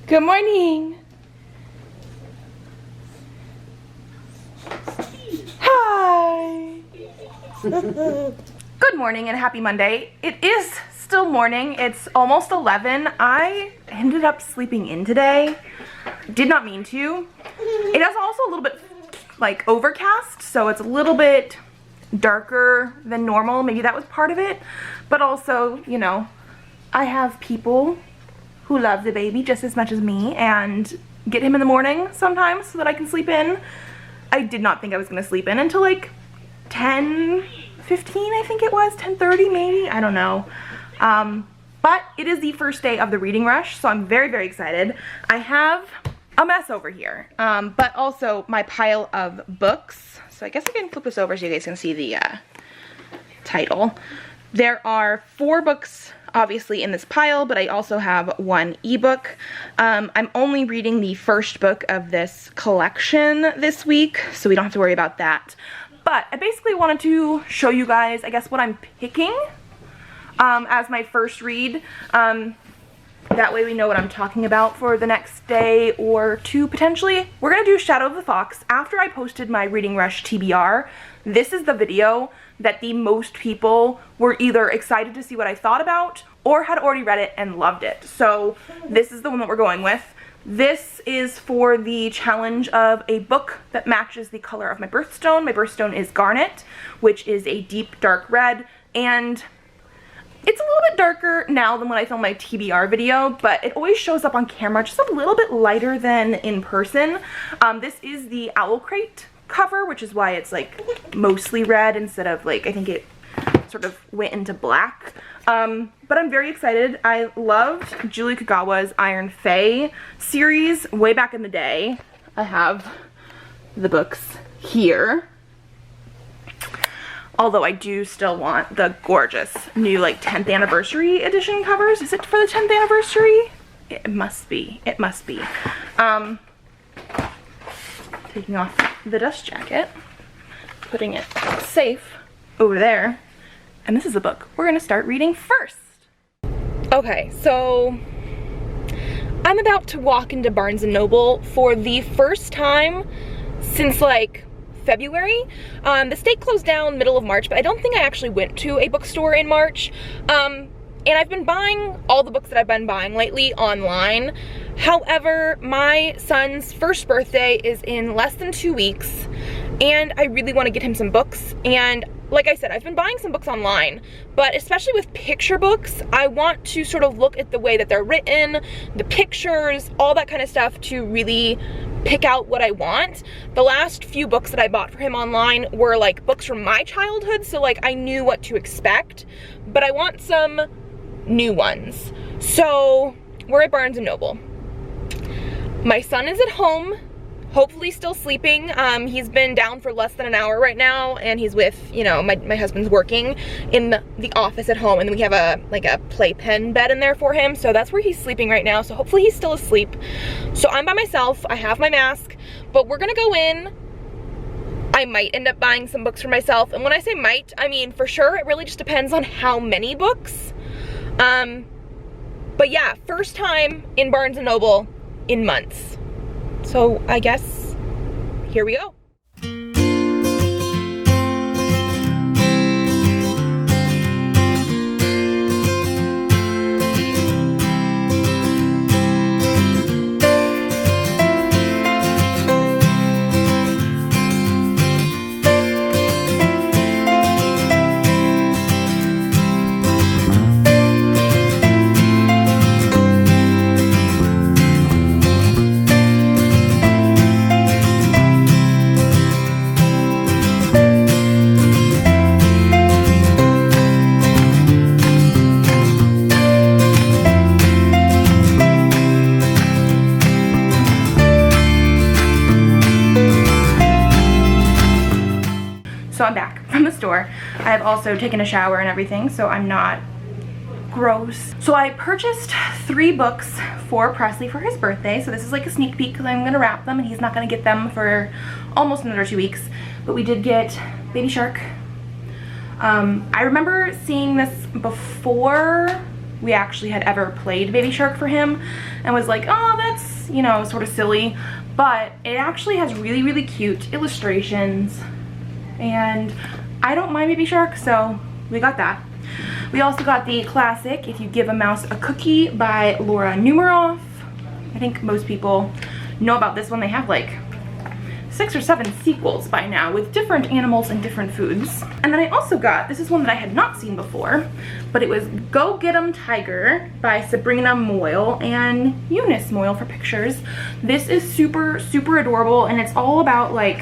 Good morning. Hi. Good morning and happy Monday. It is still morning. It's almost 11. I ended up sleeping in today. Did not mean to. It is also a little bit like overcast, so it's a little bit darker than normal. Maybe that was part of it. But also, you know, I have people who love the baby just as much as me and get him in the morning sometimes so that I can sleep in. I did not think I was gonna sleep in until like 10:15, I think it was, 10:30 maybe, I don't know. But it is the first day of the reading rush, so I'm very, very excited. I have a mess over here, but also my pile of books. So I guess I can flip this over so you guys can see the title. There are 4 books obviously in this pile, but I also have 1 ebook. I'm only reading the first book of this collection this week, so we don't have to worry about that. But I basically wanted to show you guys, I guess, what I'm picking as my first read. That way we know what I'm talking about for the next day or 2 potentially. We're gonna do Shadow of the Fox. After I posted my Reading Rush TBR, this is the video that the most people were either excited to see what I thought about or had already read it and loved it. So this is the one that we're going with. This is for the challenge of a book that matches the color of my birthstone. My birthstone is Garnet, which is a deep dark red, and it's a little bit darker now than when I filmed my TBR video, but it always shows up on camera just a little bit lighter than in person. This is the Owl Crate cover, which is why it's like mostly red instead of like, I think it sort of went into black. But I'm very excited. I loved Julie Kagawa's Iron Fae series way back in the day. I have the books here. Although I do still want the gorgeous new like 10th anniversary edition covers. Is it for the 10th anniversary? It must be. It must be. Taking off the dust jacket, putting it safe over there. And this is the book we're gonna start reading first. Okay, so I'm about to walk into Barnes & Noble for the first time since like February. The state closed down middle of March, but I don't think I actually went to a bookstore in March. And I've been buying all the books that I've been buying lately online. However, my son's first birthday is in less than 2 weeks, and I really want to get him some books. And like I said, I've been buying some books online, but especially with picture books, I want to sort of look at the way that they're written, the pictures, all that kind of stuff to really pick out what I want. The last few books that I bought for him online were like books from my childhood, so like I knew what to expect, but I want some new ones. So we're at Barnes & Noble. My son is at home, hopefully still sleeping. He's been down for less than an hour right now, and he's with, you know, my husband's working in the office at home, and then we have a playpen bed in there for him, so that's where he's sleeping right now, so hopefully he's still asleep. So I'm by myself, I have my mask, but we're gonna go in. I might end up buying some books for myself, and when I say might, I mean for sure. It really just depends on how many books. But yeah, first time in Barnes & Noble in months. So I guess, here we go. So I'm back from the store. I have also taken a shower and everything, so I'm not gross. So I purchased 3 books for Presley for his birthday. So this is like a sneak peek because I'm gonna wrap them and he's not gonna get them for almost another 2 weeks. But we did get Baby Shark. I remember seeing this before we actually had ever played Baby Shark for him, and was like, oh, that's, you know, sort of silly. But it actually has really, really cute illustrations, and I don't mind Baby Shark, so we got that. We also got the classic If You Give a Mouse a Cookie by Laura Numeroff. I think most people know about this one. They have like 6 or 7 sequels by now with different animals and different foods. And then I also got, this is one that I had not seen before, but it was Go Get 'Em Tiger by Sabrina Moyle and Eunice Moyle for pictures. This is super, super adorable, and it's all about like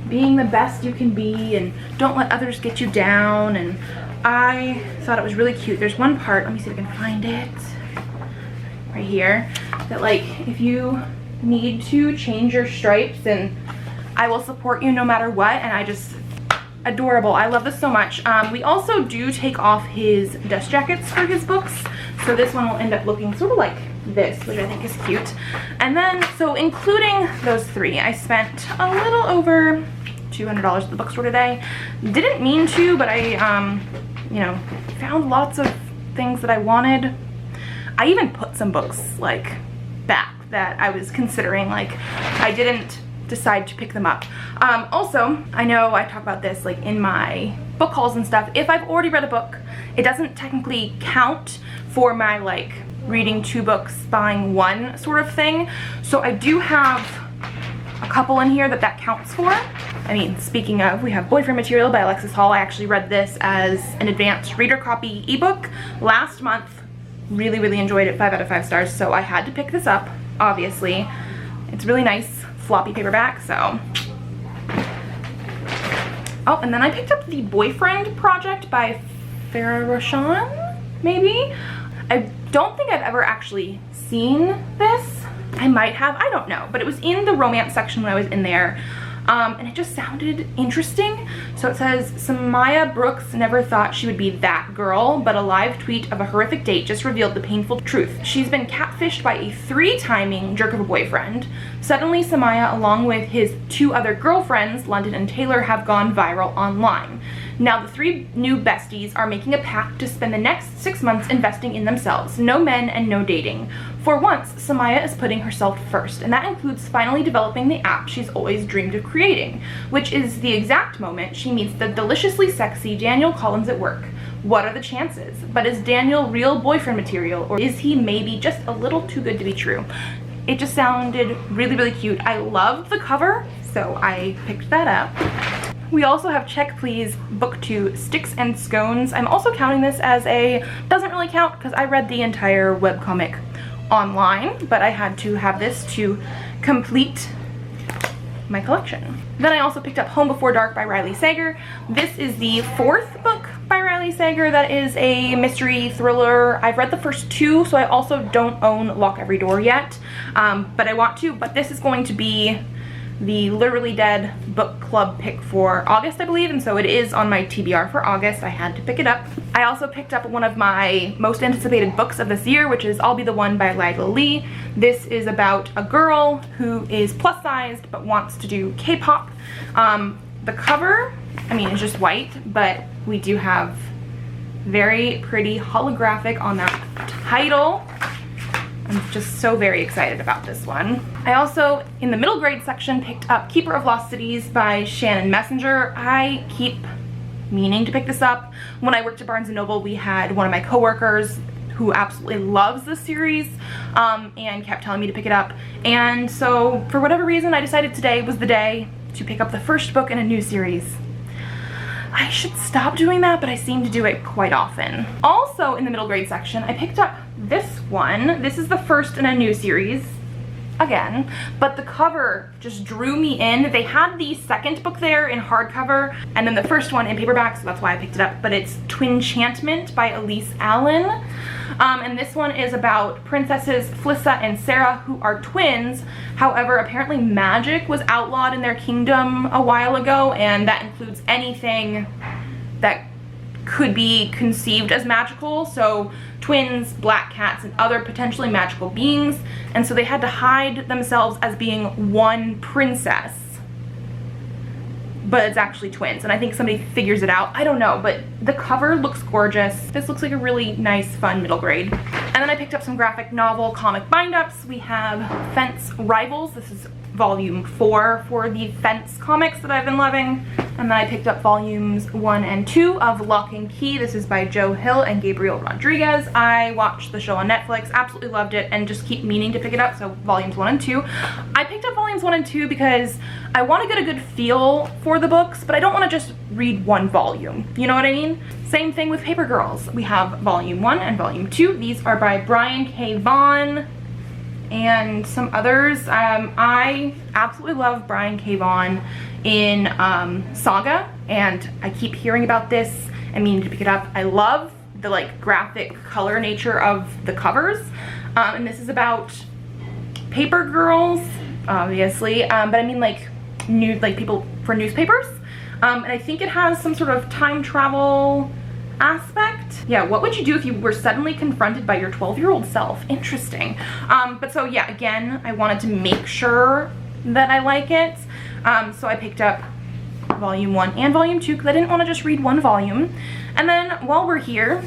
being the best you can be and don't let others get you down, and I thought it was really cute. There's one part, let me see if I can find it, right here, that like if you need to change your stripes and I will support you no matter what, and I just, adorable. I love this so much. We also do take off his dust jackets for his books, so this one will end up looking sort of like this, which I think is cute. And then, so including those 3, I spent a little over $200 at the bookstore today. Didn't mean to, but I, you know, found lots of things that I wanted. I even put some books like back that I was considering, like I didn't decide to pick them up. Also, I know I talk about this like in my book hauls and stuff. If I've already read a book, it doesn't technically count for my like reading 2 books, buying 1 sort of thing. So I do have a couple in here that counts for. I mean, speaking of, we have Boyfriend Material by Alexis Hall. I actually read this as an advanced reader copy ebook last month. Really, really enjoyed it, 5 out of 5 stars, so I had to pick this up, obviously. It's really nice, floppy paperback, so. Oh, and then I picked up The Boyfriend Project by Farah Roshan, maybe? I don't think I've ever actually seen this. I might have, I don't know, but it was in the romance section when I was in there. And it just sounded interesting. So it says, Samaya Brooks never thought she would be that girl, but a live tweet of a horrific date just revealed the painful truth. She's been catfished by a 3-timing jerk of a boyfriend. Suddenly, Samaya, along with his 2 other girlfriends, London and Taylor, have gone viral online. Now the 3 new besties are making a pact to spend the next 6 months investing in themselves. No men and no dating. For once, Samaya is putting herself first, and that includes finally developing the app she's always dreamed of creating, which is the exact moment she meets the deliciously sexy Daniel Collins at work. What are the chances? But is Daniel real boyfriend material, or is he maybe just a little too good to be true? It just sounded really, really cute. I loved the cover, so I picked that up. We also have Check Please Book 2 Sticks and Scones. I'm also counting this as a, doesn't really count because I read the entire webcomic online, but I had to have this to complete my collection. Then I also picked up Home Before Dark by Riley Sager. This is the 4th book by Riley Sager that is a mystery thriller. I've read the first 2, so I also don't own Lock Every Door yet, but I want to. But this is going to be the Literally Dead book club pick for August, I believe, and so it is on my TBR for August. I had to pick it up. I also picked up one of my most anticipated books of this year, which is I'll Be the One by Lila Lee. This is about a girl who is plus-sized but wants to do K-pop. The cover, I mean, it's just white, but we do have very pretty holographic on that title. I'm just so very excited about this one. I also, in the middle grade section, picked up Keeper of Lost Cities by Shannon Messenger. I keep meaning to pick this up. When I worked at Barnes & Noble, we had one of my coworkers who absolutely loves this series and kept telling me to pick it up. And so, for whatever reason, I decided today was the day to pick up the first book in a new series. I should stop doing that, but I seem to do it quite often. Also, in the middle grade section, I picked up this one. This is the first in a new series, again, but the cover just drew me in. They had the second book there in hardcover, and then the first one in paperback, so that's why I picked it up, but it's Twinchantment by Elise Allen. And this one is about princesses Flissa and Sarah, who are twins. However, apparently magic was outlawed in their kingdom a while ago, and that includes anything that could be conceived as magical. So twins, black cats, and other potentially magical beings. And so they had to hide themselves as being one princess but it's actually twins, and I think somebody figures it out. I don't know, but the cover looks gorgeous. This looks like a really nice, fun middle grade. And then I picked up some graphic novel comic bind-ups. We have Fence Rivals. This is volume 4 for the Fence comics that I've been loving. And then I picked up volumes 1 and 2 of Locke Key. This is by Joe Hill and Gabriel Rodriguez. I watched the show on Netflix, absolutely loved it, and just keep meaning to pick it up, so volumes 1 and 2. I picked up volumes 1 and 2 because I want to get a good feel for the books, but I don't want to just read one volume, you know what I mean? Same thing with Paper Girls. We have volume 1 and volume 2. These are by Brian K. Vaughan and some others. I absolutely love Brian K. Vaughan in Saga, and I keep hearing about this and meaning to pick it up. I love the like graphic color nature of the covers, and this is about paper girls, obviously, but I mean like people for newspapers, and I think it has some sort of time travel aspect. Yeah, what would you do if you were suddenly confronted by your 12-year-old self? Interesting. But so yeah, again, I wanted to make sure that I like it. So I picked up volume 1 and volume 2 because I didn't want to just read one volume. And then while we're here,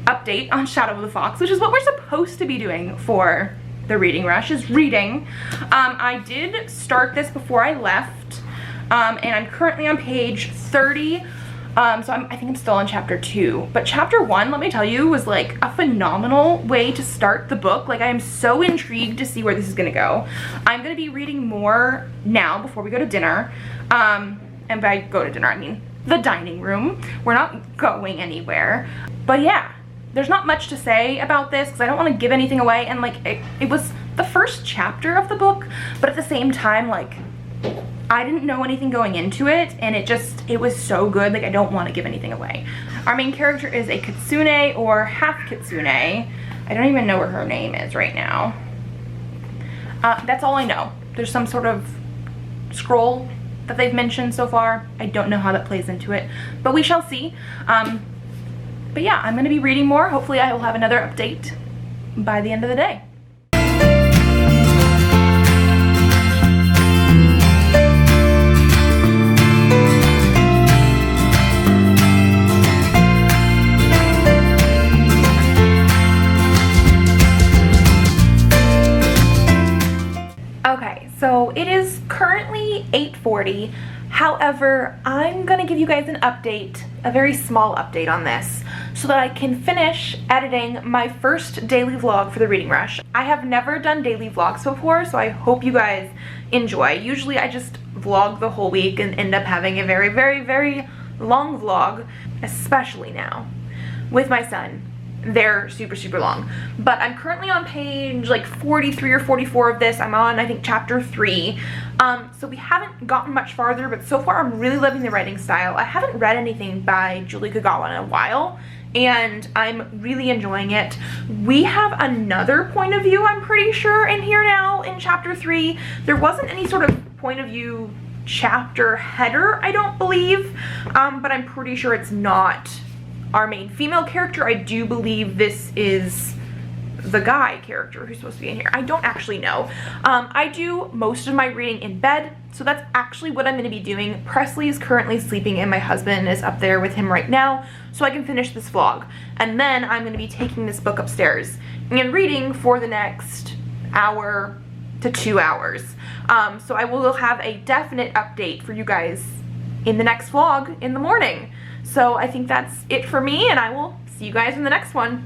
update on Shadow of the Fox, which is what we're supposed to be doing for the reading rush, is reading. I did start this before I left, and I'm currently on page 30. So I think I'm still on chapter 2, but chapter 1, let me tell you, was like a phenomenal way to start the book. Like, I am so intrigued to see where this is gonna go. I'm gonna be reading more now before we go to dinner. And by go to dinner, I mean the dining room. We're not going anywhere. But yeah, there's not much to say about this because I don't want to give anything away. And like, it was the first chapter of the book, but at the same time, like, I didn't know anything going into it, and it was so good. Like, I don't want to give anything away. Our main character is a kitsune or half kitsune. I don't even know where her name is right now. That's all I know. There's some sort of scroll that they've mentioned so far. I don't know how that plays into it, but we shall see. But yeah, I'm gonna be reading more. Hopefully I will have another update by the end of the day. So it is currently 8:40. However, I'm gonna give you guys an update, a very small update on this, so that I can finish editing my first daily vlog for the reading rush. I have never done daily vlogs before, so I hope you guys enjoy. Usually I just vlog the whole week and end up having a very, very, very long vlog, especially now with my son. They're super, super long. But I'm currently on page like 43 or 44 of this. I'm on, I think, chapter 3. So we haven't gotten much farther, but so far I'm really loving the writing style. I haven't read anything by Julie Kagawa in a while, and I'm really enjoying it. We have another point of view, I'm pretty sure, in here now in chapter 3. There wasn't any sort of point of view chapter header, I don't believe, but I'm pretty sure it's not our main female character. I do believe this is the guy character who's supposed to be in here. I don't actually know. I do most of my reading in bed, so that's actually what I'm going to be doing. Presley is currently sleeping and my husband is up there with him right now, so I can finish this vlog. And then I'm going to be taking this book upstairs and reading for the next hour to 2 hours. So I will have a definite update for you guys in the next vlog in the morning. So I think that's it for me, and I will see you guys in the next one.